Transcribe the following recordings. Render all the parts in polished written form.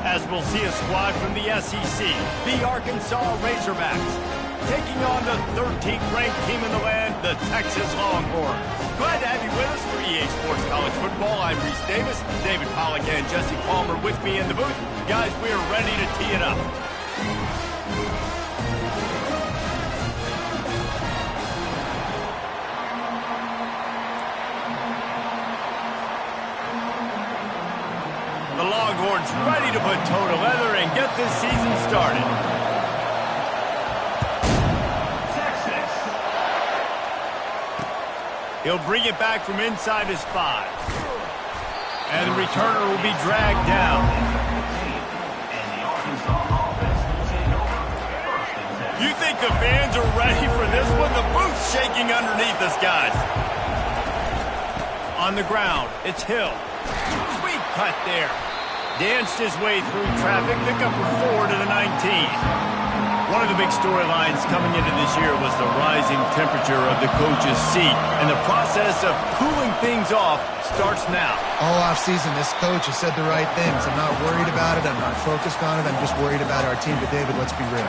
as we'll see a squad from the SEC, the Arkansas Razorbacks, taking on the 13th ranked team in the land, the Texas Longhorns. Glad to have you with us for EA Sports College Football. I'm Reese Davis, David Pollack and Jesse Palmer with me in the booth. Guys, we are ready to tee it up. The Longhorns ready to put toe to leather and get this season started. Texas. He'll bring it back from inside his 5. And the returner will be dragged down. You think the fans are ready for this one? The booth's shaking underneath us, guys. On the ground, it's Hill. Sweet cut there. Danced his way through traffic, pick up a 4 to the 19. One of the big storylines coming into this year was the rising temperature of the coach's seat, and the process of cooling things off starts now. All offseason, this coach has said the right things. I'm not worried about it. I'm not focused on it. I'm just worried about our team. But, David, let's be real.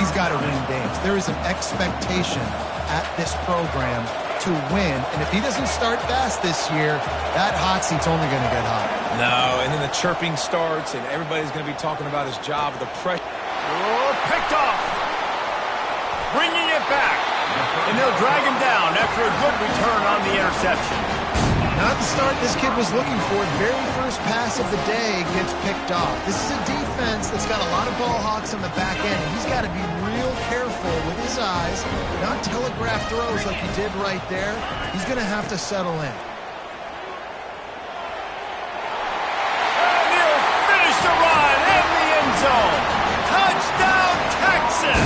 He's got to win games. There is an expectation at this program to win, and if he doesn't start fast this year, that hot seat's only going to get hotter. No, and then the chirping starts, and everybody's going to be talking about his job, the pressure. Oh, picked off. Bringing it back. And they'll drag him down after a good return on the interception. Not the start this kid was looking for. The very first pass of the day gets picked off. This is a defense that's got a lot of ball hawks on the back end, and he's got to be real careful with his eyes, not telegraph throws like he did right there. He's going to have to settle in. And he'll finish the run in the end zone. Touchdown, Texas!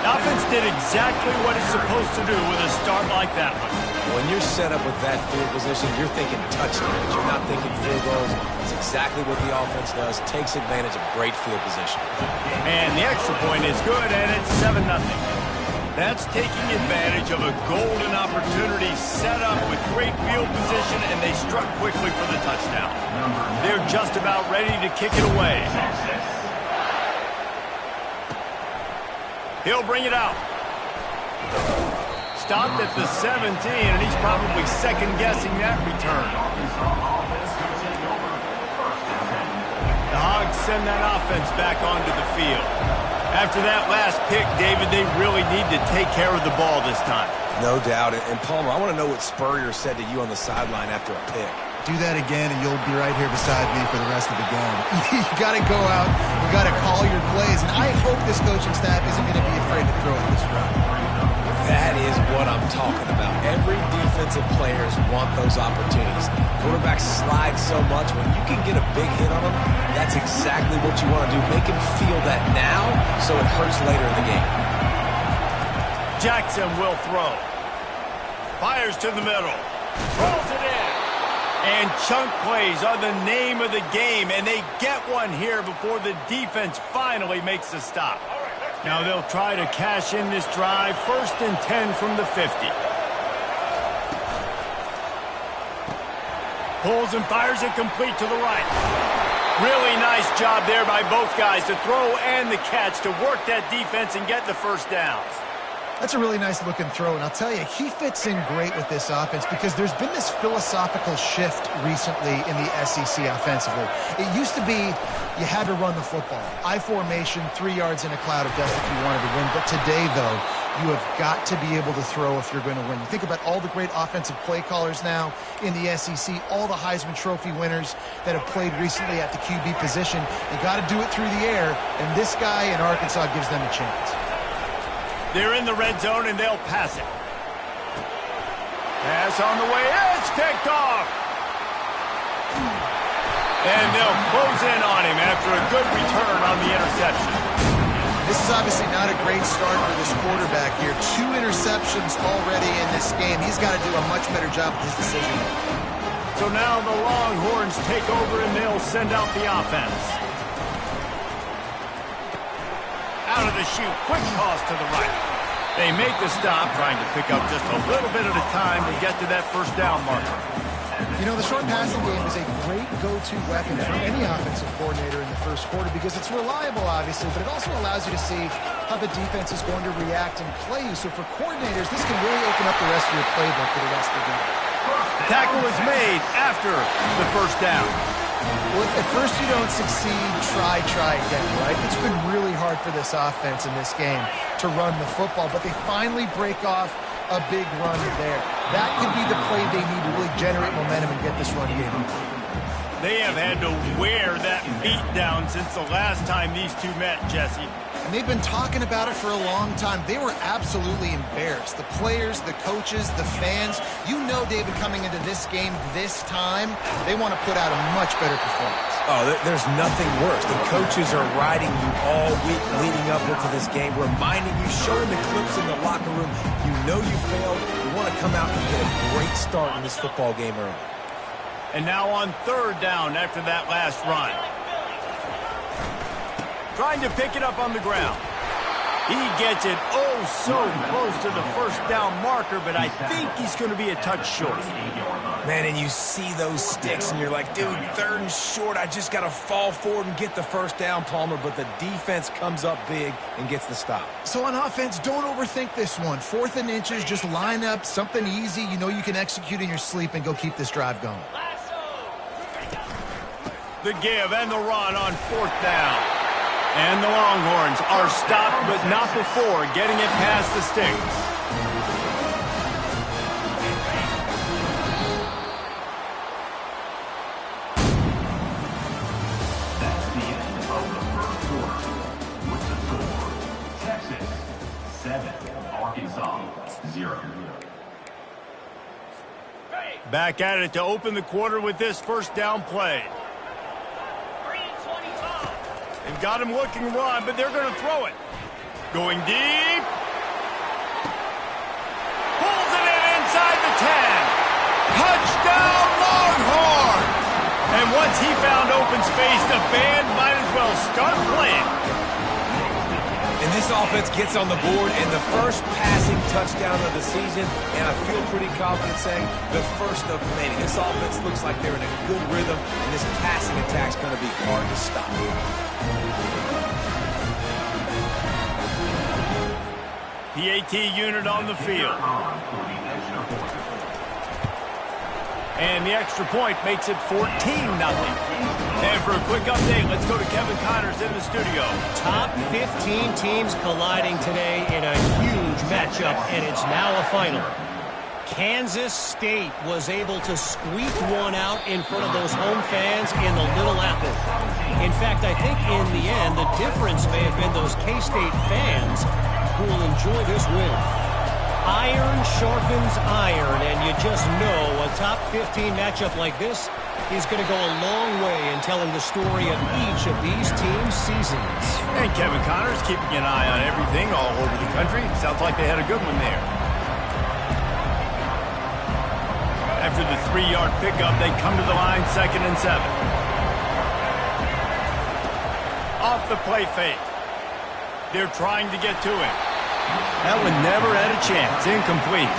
The offense did exactly what it's supposed to do with a start like that one. When you're set up with that field position, you're thinking touchdowns. You're not thinking field goals. It's exactly what the offense does. Takes advantage of great field position. And the extra point is good, and it's 7-0. That's taking advantage of a golden opportunity set up with great field position, and they struck quickly for the touchdown. They're just about ready to kick it away. He'll bring it out. Stopped at the 17, and he's probably second-guessing that return. The Hogs send that offense back onto the field. After that last pick, David, they really need to take care of the ball this time. No doubt. And Palmer, I want to know what Spurrier said to you on the sideline after a pick. Do that again, and you'll be right here beside me for the rest of the game. You got to go out. You got to call your plays, and I hope this coaching staff isn't going to be afraid to throw at this route. That is what I'm talking about. Every defensive players want those opportunities. Quarterbacks slide so much. When you can get a big hit on them, that's exactly what you want to do. Make him feel that now so it hurts later in the game. Jackson will throw. Fires to the middle. Throws it in. And chunk plays are the name of the game, and they get one here before the defense finally makes a stop. Now they'll try to cash in this drive. 1st and 10 from the 50. Pulls and fires it complete to the right. Really nice job there by both guys to throw and the catch to work that defense and get the first downs. That's a really nice looking throw, and I'll tell you, he fits in great with this offense because there's been this philosophical shift recently in the SEC offensively. It used to be you had to run the football. I formation, 3 yards in a cloud of dust if you wanted to win. But today, though, you have got to be able to throw if you're going to win. You think about all the great offensive play callers now in the SEC, all the Heisman Trophy winners that have played recently at the QB position. You got to do it through the air, and this guy in Arkansas gives them a chance. They're in the red zone, and they'll pass it. Pass on the way. It's picked off. And they'll close in on him after a good return on the interception. This is obviously not a great start for this quarterback here. 2 interceptions already in this game. He's got to do a much better job with his decision. So now the Longhorns take over, and they'll send out the offense. Out of the chute, quick toss to the right. They make the stop, trying to pick up just a little bit at a time to get to that first down marker. You know, the short passing game is a great go-to weapon for any offensive coordinator in the first quarter because it's reliable, obviously, but it also allows you to see how the defense is going to react and play you. So for coordinators, this can really open up the rest of your playbook for the rest of the game. Tackle is made after the first down. Well, at first you don't succeed, try again, right? It's been really hard for this offense in this game to run the football, but they finally break off a big run there. That could be the play they need to really generate momentum and get this run game. They have had to wear that beat down since the last time these two met, Jesse. And they've been talking about it for a long time. They were absolutely embarrassed. The players, the coaches, the fans. You know, David, coming into this game this time, they want to put out a much better performance. Oh, there's nothing worse. The coaches are riding you all week leading up into this game, reminding you, showing the clips in the locker room. You know you failed. You want to come out and get a great start in this football game early. And now on third down after that last run. Trying to pick it up on the ground. He gets it oh so close to the first down marker, but I think he's going to be a touch short. Man, and you see those sticks, and you're like, dude, third and short, I just got to fall forward and get the first down, Palmer, but the defense comes up big and gets the stop. So on offense, don't overthink this one. 4th and inches, just line up something easy you know you can execute in your sleep and go keep this drive going. The give and the run on 4th down. And the Longhorns are stopped, but not before getting it past the sticks. That's the end of the first quarter. With the score, Texas 7, Arkansas 0. Back at it to open the quarter with this first down play. They've got him looking run, but they're going to throw it. Going deep. Pulls it in inside the 10. Touchdown, Longhorns! And once he found open space, the band might as well start playing. And this offense gets on the board, and the first passing touchdown of the season, and I feel pretty confident saying the first of many. This offense looks like they're in a good rhythm, and this passing attack's going to be hard to stop. PAT unit on the field. And the extra point makes it 14-0. And for a quick update, let's go to Kevin Connors in the studio. Top 15 teams colliding today in a huge matchup, and it's now a final. Kansas State was able to squeak one out in front of those home fans in the Little Apple. In fact, I think in the end, the difference may have been those K-State fans who will enjoy this win. Iron sharpens iron, and you just know a top 15 matchup like this is going to go a long way in telling the story of each of these teams' seasons. And Kevin Connors keeping an eye on everything all over the country. Sounds like they had a good one there. After the 3-yard pickup, they come to the line 2nd and 7. Off the play fake. They're trying to get to him. That one never had a chance. Incomplete.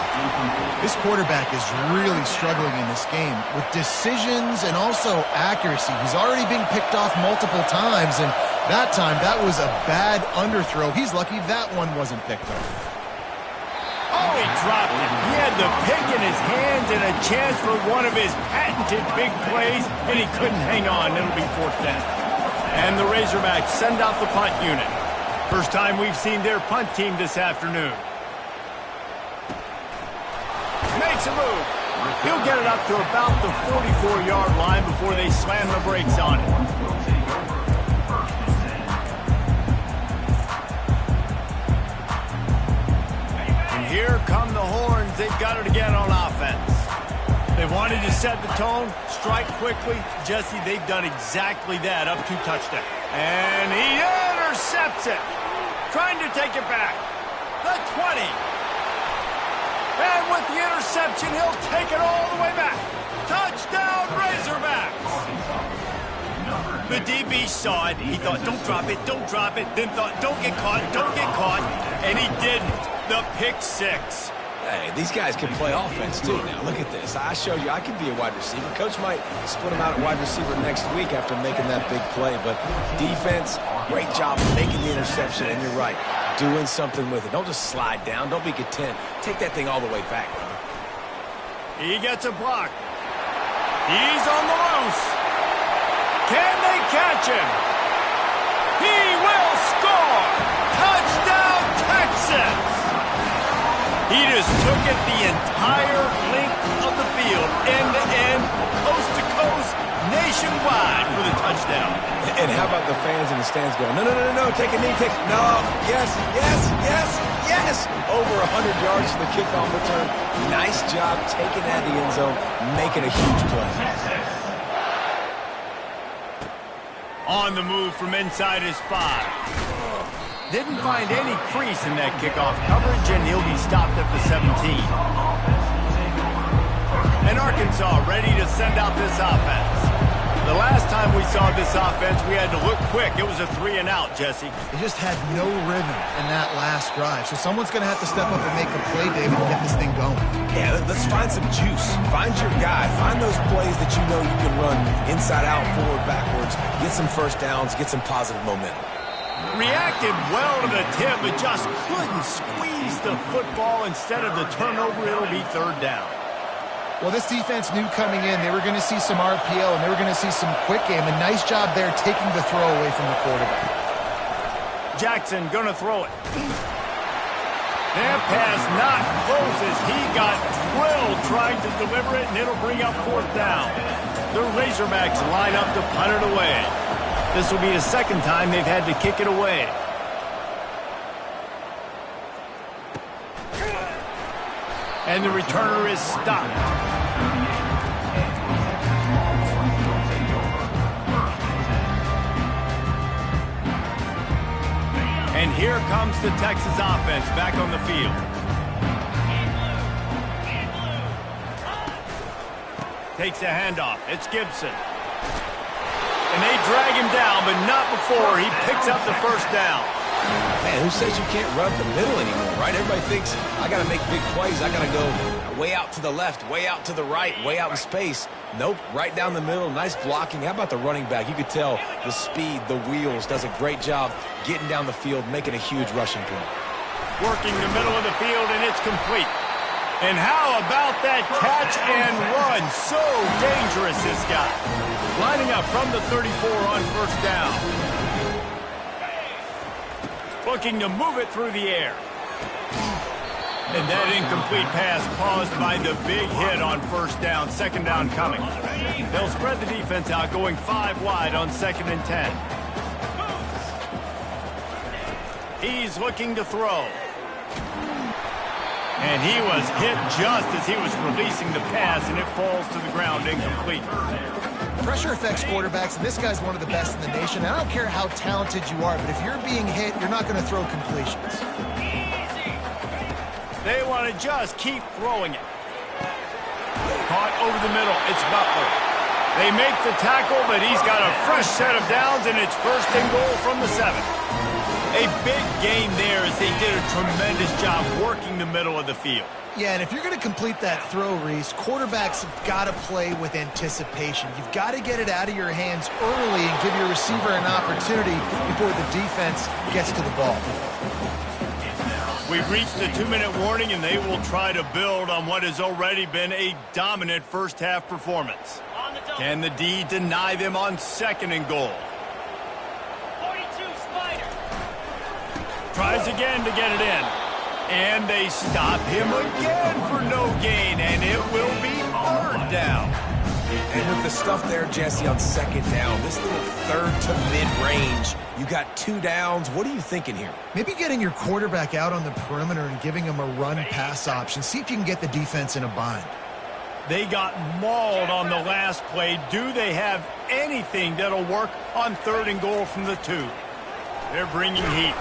This quarterback is really struggling in this game with decisions and also accuracy. He's already been picked off multiple times, and that time, that was a bad underthrow. He's lucky that one wasn't picked off. Oh, he dropped it. He had the pick in his hands and a chance for one of his patented big plays, and he couldn't hang on. It'll be 4th down. And the Razorbacks send out the punt unit. First time we've seen their punt team this afternoon. Makes a move. He'll get it up to about the 44-yard line before they slam the brakes on it. And here come the Horns. They've got it again on offense. They wanted to set the tone, strike quickly. Jesse, they've done exactly that up to touchdown. And he intercepts it. Trying to take it back. The 20. And with the interception, he'll take it all the way back. Touchdown, Razorbacks. The DB saw it. He thought, don't drop it, don't drop it. Then thought, don't get caught, don't get caught. And he didn't. The pick 6. Hey, these guys can play offense, too. Now, look at this. I showed you I can be a wide receiver. Coach might split him out at wide receiver next week after making that big play. But defense, great job making the interception. And you're right, doing something with it. Don't just slide down. Don't be content. Take that thing all the way back, bro. He gets a block. He's on the loose. Can they catch him? He will score! Touchdown, Texas! He just took it the entire length of the field, end-to-end, coast-to-coast, nationwide for the touchdown. And how about the fans in the stands going, no, no, no, no, take a knee, no, yes, yes, yes, yes. Over 100 yards for the kickoff return. Nice job taking that in the end zone, making a huge play. On the move from inside his 5. Didn't find any crease in that kickoff coverage, and he'll be stopped at the 17. And Arkansas ready to send out this offense. The last time we saw this offense, we had to look quick. It was a 3-and-out, Jesse. They just had no rhythm in that last drive. So someone's going to have to step up and make a play, David, and get this thing going. Yeah, let's find some juice. Find your guy. Find those plays that you know you can run inside out, forward, backwards. Get some first downs. Get some positive momentum. Reacted well to the tip, but just couldn't squeeze the football. Instead of the turnover, it'll be 3rd down. Well, this defense knew coming in they were going to see some RPO and they were going to see some quick game. A nice job there taking the throw away from the quarterback. Jackson going to throw it. That pass not close as he got drilled trying to deliver it, and it'll bring up 4th down. The Razorbacks line up to punt it away. This will be the 2nd time they've had to kick it away. And the returner is stopped. And here comes the Texas offense back on the field. Takes a handoff. It's Gibson. And they drag him down, but not before he picks up the 1st down. Man, who says you can't run the middle anymore, right? Everybody thinks, I got to make big plays. I got to go way out to the left, way out to the right, way out in space. Nope, right down the middle. Nice blocking. How about the running back? You could tell the speed, the wheels, does a great job getting down the field, making a huge rushing play. Working the middle of the field, and it's complete. And how about that catch and run? So dangerous, this guy. Lining up from the 34 on 1st down. Looking to move it through the air. And that incomplete pass caused by the big hit on 1st down. 2nd down coming. They'll spread the defense out, going 5 wide on 2nd and 10. He's looking to throw. And he was hit just as he was releasing the pass, and it falls to the ground incomplete. Pressure affects quarterbacks, and this guy's one of the best in the nation. I don't care how talented you are, but if you're being hit, you're not going to throw completions. They want to just keep throwing it. Caught over the middle. It's Butler. They make the tackle, but he's got a fresh set of downs, and it's 1st and goal from the 7. A big gain there as they did a tremendous job working the middle of the field. Yeah, and if you're going to complete that throw, Reese, quarterbacks have got to play with anticipation. You've got to get it out of your hands early and give your receiver an opportunity before the defense gets to the ball. We've reached the 2-minute warning, and they will try to build on what has already been a dominant first-half performance. Can the D deny them on 2nd and goal? 42 Spider. Tries again to get it in. And they stop him again for no gain, and it will be 3rd down. And with the stuff there, Jesse, on 2nd down, this little 3rd to mid-range, you got 2 downs. What are you thinking here? Maybe getting your quarterback out on the perimeter and giving him a run-pass option. See if you can get the defense in a bind. They got mauled on the last play. Do they have anything that'll work on 3rd and goal from the 2? They're bringing heat.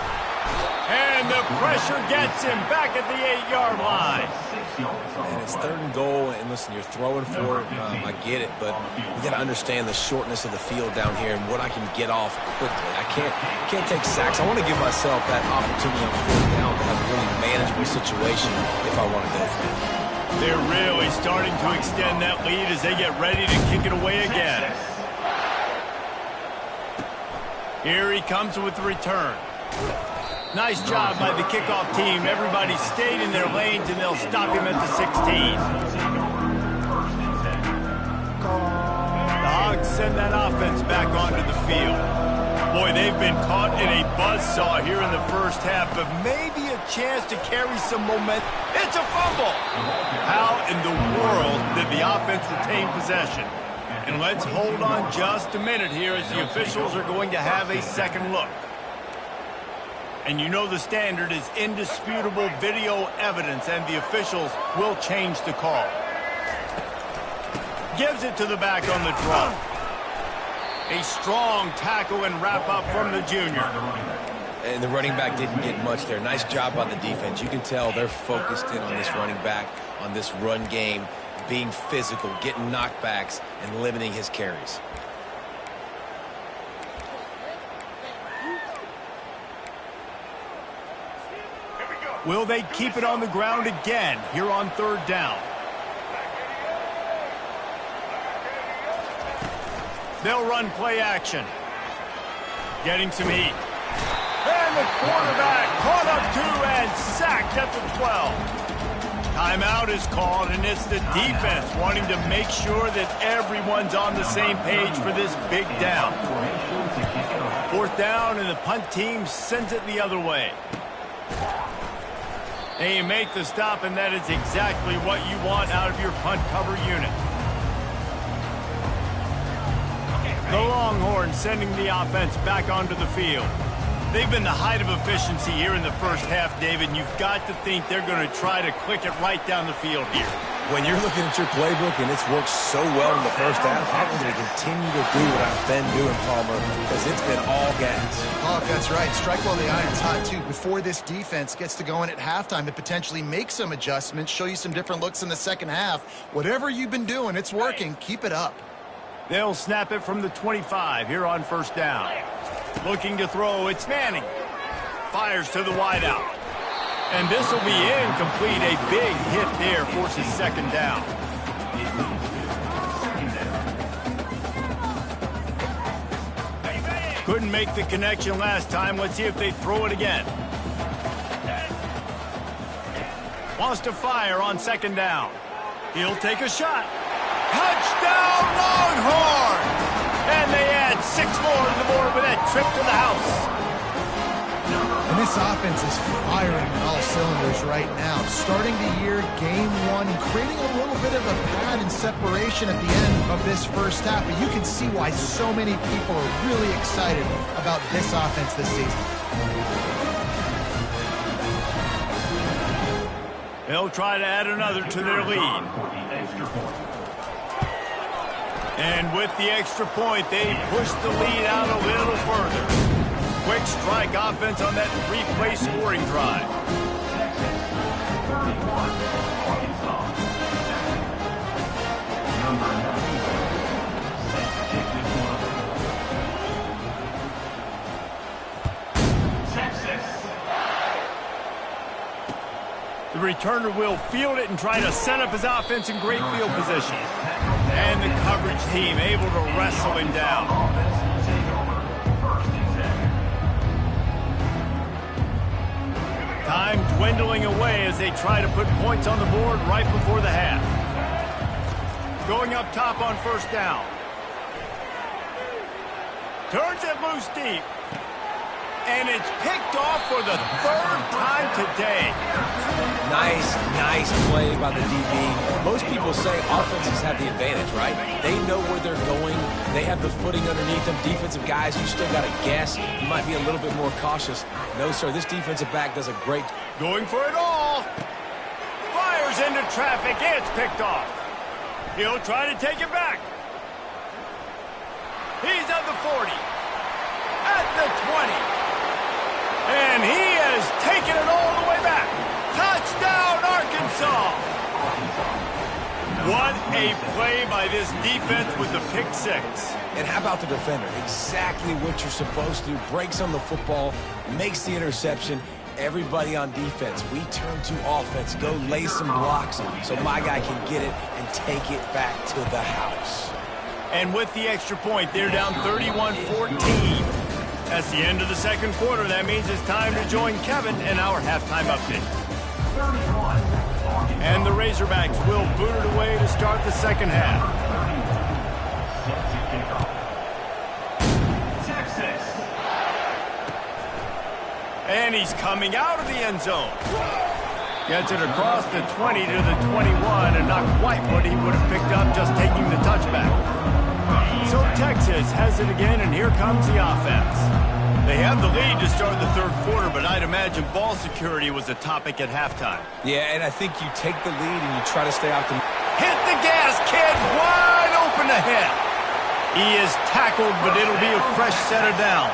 And the pressure gets him back at the 8-yard line. And it's 3rd and goal, and listen, you're throwing for it. I get it, but you got to understand the shortness of the field down here and what I can get off quickly. I can't take sacks. I want to give myself that opportunity on 4th down to have a really manageable situation if I want to go for it. They're really starting to extend that lead as they get ready to kick it away again. Here he comes with the return. Nice job by the kickoff team. Everybody stayed in their lanes, and they'll stop him at the 16. The Hogs send that offense back onto the field. Boy, they've been caught in a buzzsaw here in the first half, but maybe a chance to carry some momentum. It's a fumble! How in the world did the offense retain possession? And let's hold on just a minute here as the officials are going to have a second look. And you know the standard is indisputable video evidence, and the officials will change the call. Gives it to the back on the draw. A strong tackle and wrap-up from the junior. And the running back didn't get much there. Nice job by the defense. You can tell they're focused in on this running back, on this run game, being physical, getting knockbacks, and limiting his carries. Will they keep it on the ground again here on 3rd down? They'll run play action. Getting some heat. And the quarterback caught up 2 and sacked at the 12. Timeout is called, and it's the defense wanting to make sure that everyone's on the same page for this big down. 4th down, and the punt team sends it the other way. And you make the stop, and that is exactly what you want out of your punt cover unit. The Longhorns sending the offense back onto the field. They've been the height of efficiency here in the first half, David, and you've got to think they're going to try to click it right down the field here. When you're looking at your playbook and it's worked so well in the first half, I'm going to continue to do what I've been doing, Palmer, because it's been all gas. Oh, that's right. Strike while the iron's hot, too. Before this defense gets to going at halftime to potentially make some adjustments, show you some different looks in the second half. Whatever you've been doing, it's working. Keep it up. They'll snap it from the 25 here on 1st down. Looking to throw, it's Manning. Fires to the wideout. And this will be incomplete. A big hit there forces 2nd down. Couldn't make the connection last time. Let's see if they throw it again. Wants to fire on 2nd down. He'll take a shot. Touchdown, Longhorns! And they add 6 more to the board with that trip to the house. And this offense is firing on all cylinders right now. Starting the year, game 1, and creating a little bit of a pad and separation at the end of this first half. But you can see why so many people are really excited about this offense this season. They'll try to add another to their lead. And with the extra point, they push the lead out a little further. Quick strike offense on that 3-play scoring drive. The returner will field it and try to set up his offense in great field position. And the coverage team able to wrestle him down. Time dwindling away as they try to put points on the board right before the half. Going up top on 1st down. Turns it loose deep. And it's picked off for the 3rd time today. Nice play by the DB. Most people say offenses have the advantage, right? They know where they're going. They have the footing underneath them. Defensive guys, you still got to guess. You might be a little bit more cautious. No, sir, this defensive back does a great... Going for it all. Fires into traffic. It's picked off. He'll try to take it back. He's at the 40. At the 20. And he What a play by this defense with the pick six. And how about the defender? Exactly what you're supposed to do. Breaks on the football, makes the interception. Everybody on defense, we turn to offense. Go lay some blocks so my guy can get it and take it back to the house. And with the extra point, they're down 31-14. That's the end of the second quarter. That means it's time to join Kevin in our halftime update. And the Razorbacks will boot it away to start the second half. And he's coming out of the end zone. Gets it across the 20 to the 21, and not quite what he would have picked up just taking the touchback. So Texas has it again, and here comes the offense. They have the lead to start the third quarter, but I'd imagine ball security was a topic at halftime. Yeah, and I think you take the lead and you try to stay out the... Hit the gas, kid! Wide open ahead. He is tackled, but it'll be a fresh set of downs.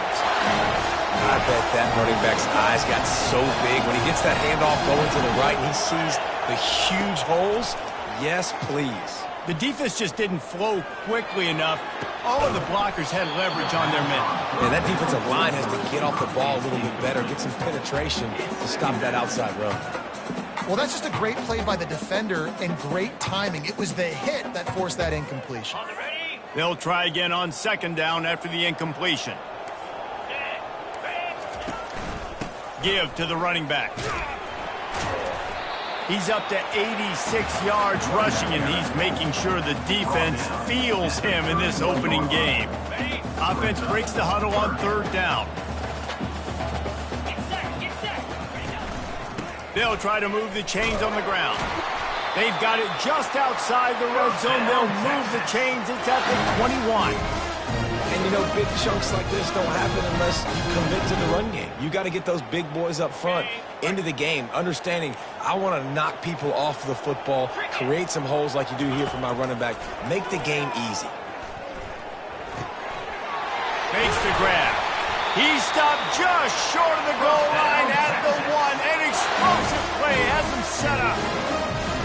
I bet that running back's eyes got so big when he gets that handoff going to the right and he sees the huge holes. Yes, please. The defense just didn't flow quickly enough. All of the blockers had leverage on their men. Yeah, that defensive line has to get off the ball a little bit better, get some penetration to stop that outside run. Well, that's just a great play by the defender and great timing. It was the hit that forced that incompletion. They'll try again on second down after the incompletion. Give to the running back. He's up to 86 yards rushing, and he's making sure the defense feels him in this opening game. Offense breaks the huddle on third down. They'll try to move the chains on the ground. They've got it just outside the red zone. They'll move the chains. It's at the 21. And, you know, big chunks like this don't happen unless you commit to the run game. You got to get those big boys up front into the game, understanding I want to knock people off the football, create some holes like you do here for my running back, make the game easy. Makes the grab. He stopped just short of the goal line at the one. An explosive play has him set up.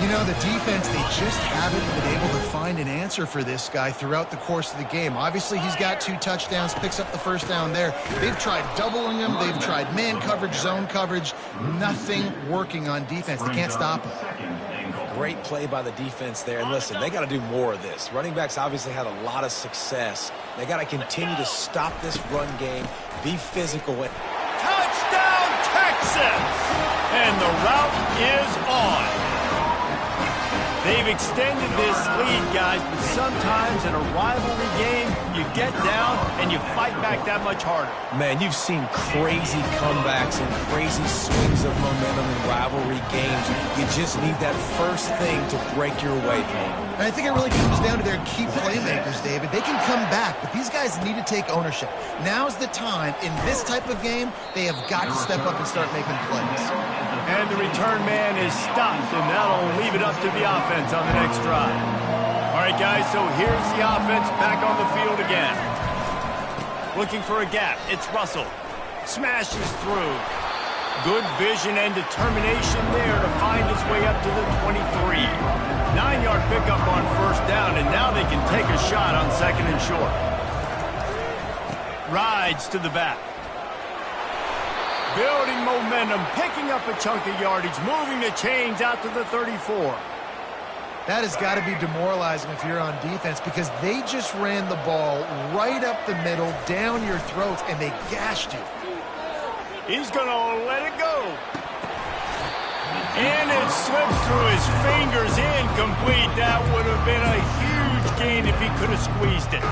You know, the defense, they just haven't been able to find an answer for this guy throughout the course of the game. Obviously, he's got 2 touchdowns, picks up the first down there. They've tried doubling him. They've tried man coverage, zone coverage. Nothing working on defense. They can't stop him. Great play by the defense there. And listen, they got to do more of this. Running backs obviously had a lot of success. They got to continue to stop this run game, be physical. Touchdown, Texas! And the route is on. They've extended this lead, guys, but sometimes in a rivalry game, you get down and you fight back that much harder. Man, you've seen crazy comebacks and crazy swings of momentum in rivalry games. You just need that first thing to break your way, Paul. And I think it really comes down to their key playmakers, David. They can come back, but these guys need to take ownership. Now's the time. In this type of game, they have got to step up and start making plays. And the return man is stopped, and that'll leave it up to the offense on the next drive. All right, guys, so here's the offense back on the field again. Looking for a gap. It's Russell. Smashes through. Good vision and determination there to find his way up to the 23. 9-yard pickup on first down, and now they can take a shot on second and short. Rides to the back. Building momentum, picking up a chunk of yardage, moving the chains out to the 34. That has got to be demoralizing if you're on defense because they just ran the ball right up the middle, down your throats, and they gashed you. He's going to let it go. And it slips through his fingers, incomplete. That would have been a huge gain if he could have squeezed it.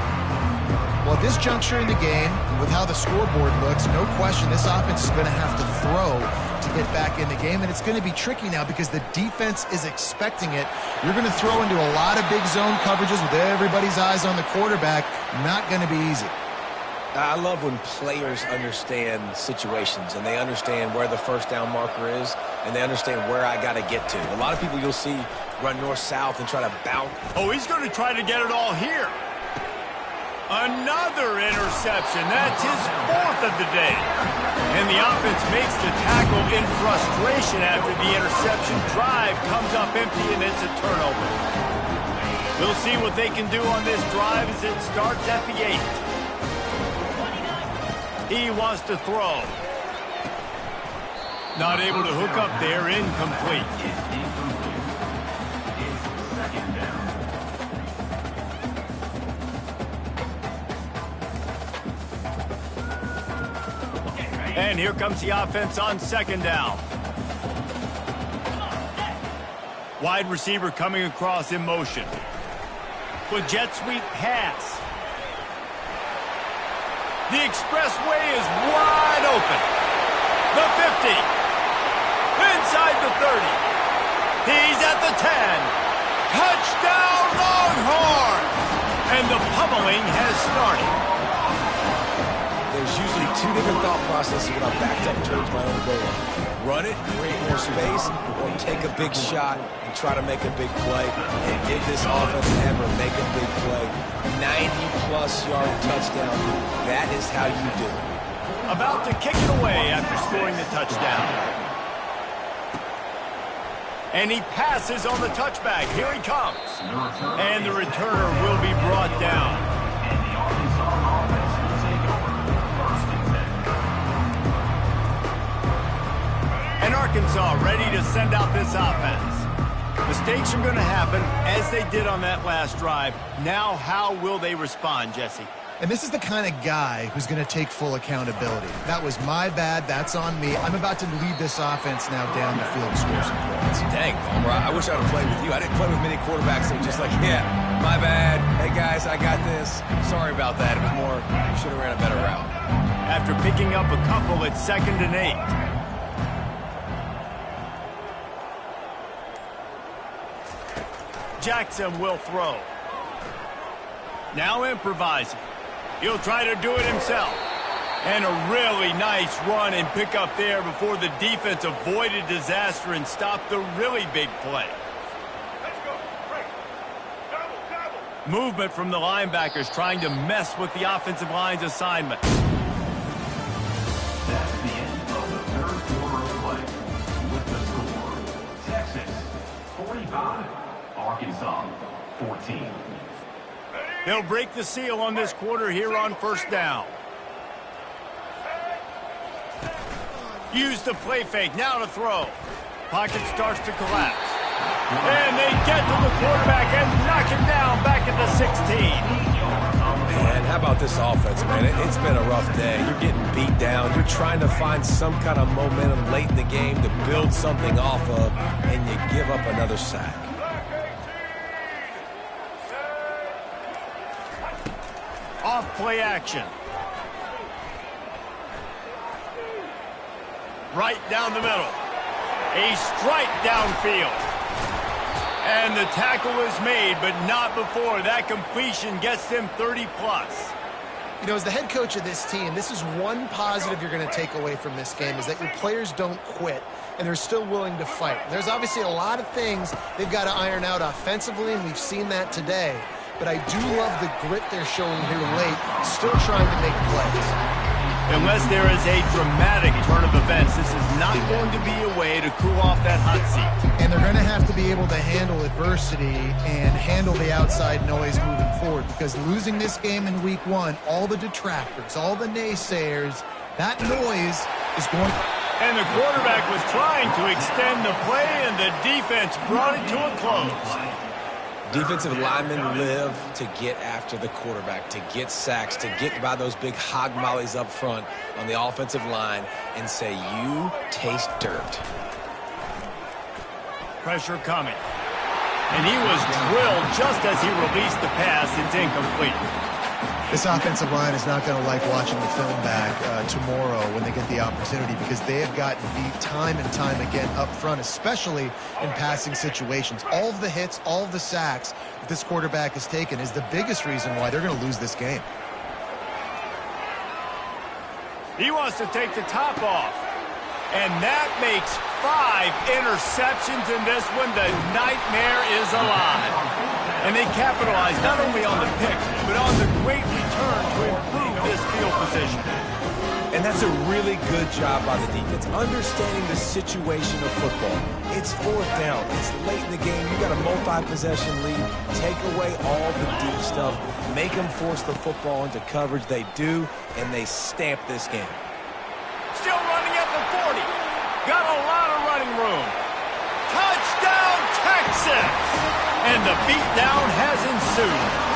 Well, at this juncture in the game, with how the scoreboard looks, no question this offense is going to have to throw to get back in the game, and it's going to be tricky now because the defense is expecting it. You're going to throw into a lot of big zone coverages with everybody's eyes on the quarterback. Not going to be easy. I love when players understand situations and they understand where the first down marker is and they understand where I got to get to. A lot of people you'll see run north-south and try to bounce. Oh, he's going to try to get it all here. Another interception. That's his 4th of the day. And the offense makes the tackle in frustration after the interception. Drive comes up empty, and it's a turnover. We'll see what they can do on this drive as it starts at the 8. He wants to throw. Not able to hook up there, incomplete. Second down. And here comes the offense on second down. Wide receiver coming across in motion. With jet sweep pass. The expressway is wide open. The 50. Inside the 30. He's at the 10. Touchdown Longhorns! And the pummeling has started. There's usually two different thought processes when I'm backed up towards my own goal line. Run it, create more space, or take a big shot and try to make a big play. And did this offense ever make a big play? 90-plus yard touchdown. That is how you do it. About to kick it away after scoring the touchdown. And he passes on the touchback. Here he comes. And the returner will be brought down. And the Arkansas offense will take over first and 10. And Arkansas ready to send out this offense. Mistakes are going to happen as they did on that last drive. Now how will they respond, Jesse? And this is the kind of guy who's going to take full accountability. That was my bad. That's on me. I'm about to lead this offense now down the field and score some points. Dang, Palmer, I wish I would have played with you. I didn't play with many quarterbacks that were just like, yeah, my bad. Hey, guys, I got this. Sorry about that. It was more, you should have ran a better route. After picking up a couple, it's 2nd and 8. Jackson will throw. Now improvising. He'll try to do it himself. And a really nice run and pick up there before the defense avoided disaster and stopped the really big play. Movement from the linebackers trying to mess with the offensive line's assignment. That's the end of the third quarter of play. With the score, Texas 45, Arkansas 14. They'll break the seal on this quarter here on first down. Use the play fake, now to throw. Pocket starts to collapse. And they get to the quarterback and knock him down back at the 16. Man, how about this offense, man? It's been a rough day. You're getting beat down. You're trying to find some kind of momentum late in the game to build something off of, and you give up another sack. Off play action. Right down the middle. A strike downfield. And the tackle is made, but not before that completion gets them 30-plus. You know, as the head coach of this team, this is one positive you're going to take away from this game, is that your players don't quit, and they're still willing to fight. There's obviously a lot of things they've got to iron out offensively, and we've seen that today. But I do love the grit they're showing here late, still trying to make plays. Unless there is a dramatic turn of events, this is not going to be a way to cool off that hot seat. And they're going to have to be able to handle adversity and handle the outside noise moving forward, because losing this game in week 1, all the detractors, all the naysayers, that noise is going to... And the quarterback was trying to extend the play, and the defense brought it to a close. Defensive linemen live to get after the quarterback, to get sacks, to get by those big hog mollies up front on the offensive line and say, you taste dirt. Pressure coming. And he was drilled just as he released the pass. It's incomplete. This offensive line is not going to like watching the film back tomorrow when they get the opportunity, because they have gotten beat time and time again up front, especially in passing situations. All of the hits, all of the sacks that this quarterback has taken is the biggest reason why they're going to lose this game. He wants to take the top off. And that makes 5 interceptions in this one. The nightmare is alive. And they capitalize not only on the pick, but on the great return to improve this field position. And And that's a really good job by the defense, understanding the situation of football. It's fourth down. It's late in the game. You got a multi-possession lead. Take away all the deep stuff. Make them force the football into coverage. They do, and they stamp this game. Still running at the 40. Got a lot of running room. Touchdown, Texas! And the beatdown has ensued.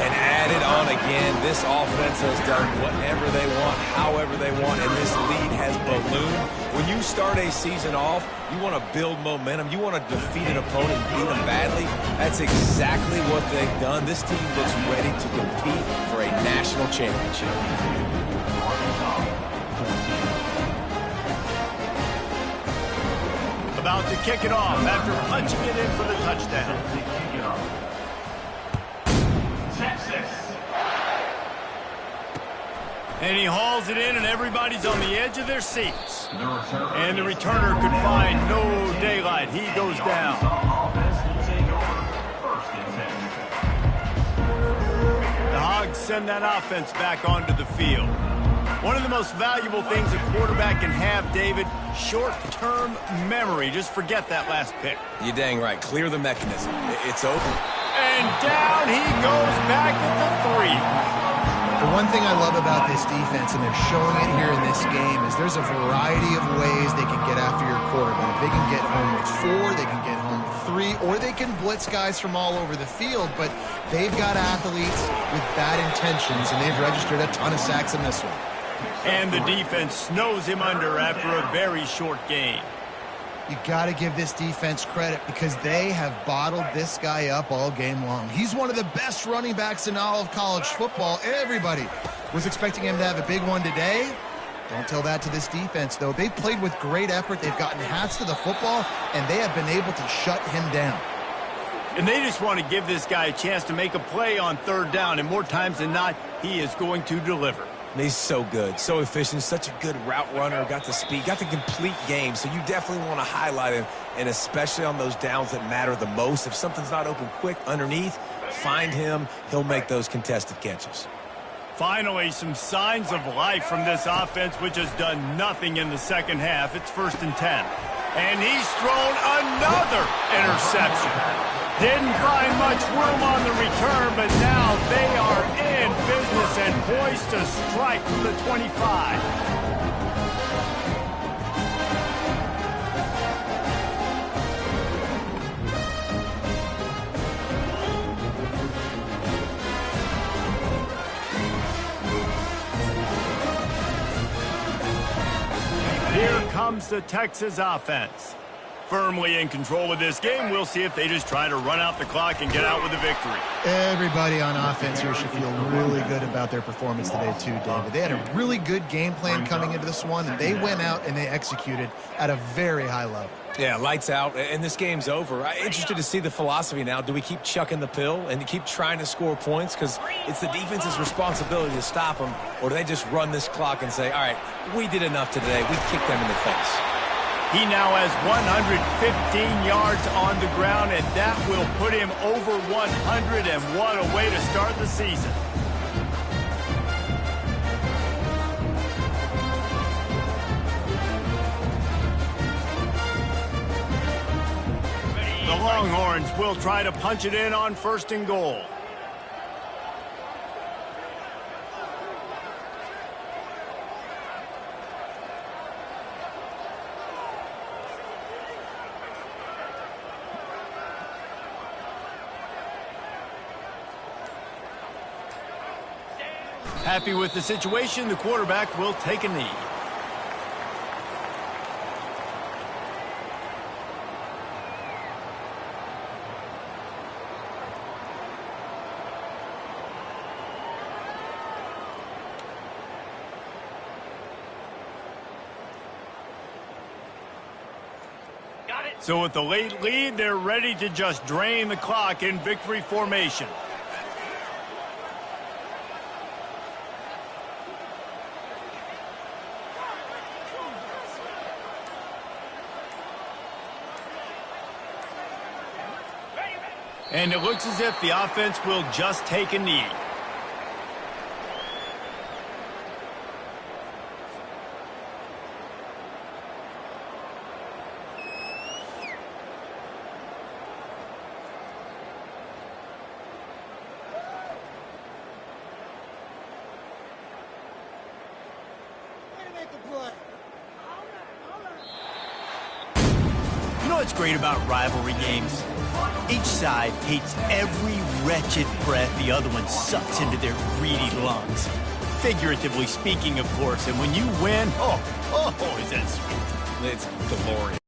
And added on again, this offense has done whatever they want, however they want, and this lead has ballooned. When you start a season off, you want to build momentum. You want to defeat an opponent and beat them badly. That's exactly what they've done. This team looks ready to compete for a national championship. About to kick it off after punching it in for the touchdown. And he hauls it in, and everybody's on the edge of their seats. And the returner could find no daylight. He goes down. The Hogs send that offense back onto the field. One of the most valuable things a quarterback can have, David, short-term memory. Just forget that last pick. You're dang right. Clear the mechanism. It's over. And down he goes back at the 3. The one thing I love about this defense, and they're showing it here in this game, is there's a variety of ways they can get after your quarterback. They can get home with 4, they can get home with 3, or they can blitz guys from all over the field, but they've got athletes with bad intentions, and they've registered a ton of sacks in this one. And the defense snows him under after a very short game. You got to give this defense credit because they have bottled this guy up all game long. He's one of the best running backs in all of college football. Everybody was expecting him to have a big one today. Don't tell that to this defense, though. They've played with great effort. They've gotten hats to the football, and they have been able to shut him down. And they just want to give this guy a chance to make a play on third down, and more times than not, he is going to deliver. He's so good, so efficient, such a good route runner, got the speed, got the complete game, so you definitely want to highlight him, and especially on those downs that matter the most. If something's not open quick underneath, find him. He'll make those contested catches. Finally, some signs of life from this offense, which has done nothing in the second half. It's 1st and 10. And he's thrown another interception. Didn't find much room on the return, but now they are in business and poised to strike from the 25. Here comes the Texas offense. Firmly in control of this game. We'll see if they just try to run out the clock and get out with a victory. Everybody on offense here should feel really good about their performance today too, David. They had a really good game plan coming into this one, and they went out and they executed at a very high level. Yeah, lights out, and this game's over. I'm interested to see the philosophy now. Do we keep chucking the pill and keep trying to score points? Because it's the defense's responsibility to stop them, or do they just run this clock and say, all right, we did enough today. We kicked them in the face. He now has 115 yards on the ground, and that will put him over 100, and what a way to start the season. The Longhorns will try to punch it in on 1st and goal. Happy with the situation, the quarterback will take a knee. So with the late lead, they're ready to just drain the clock in victory formation. And it looks as if the offense will just take a knee. You know what's great about rivalry games? Each side hates every wretched breath the other one sucks into their greedy lungs. Figuratively speaking, of course, and when you win, oh, is that sweet. It's glorious.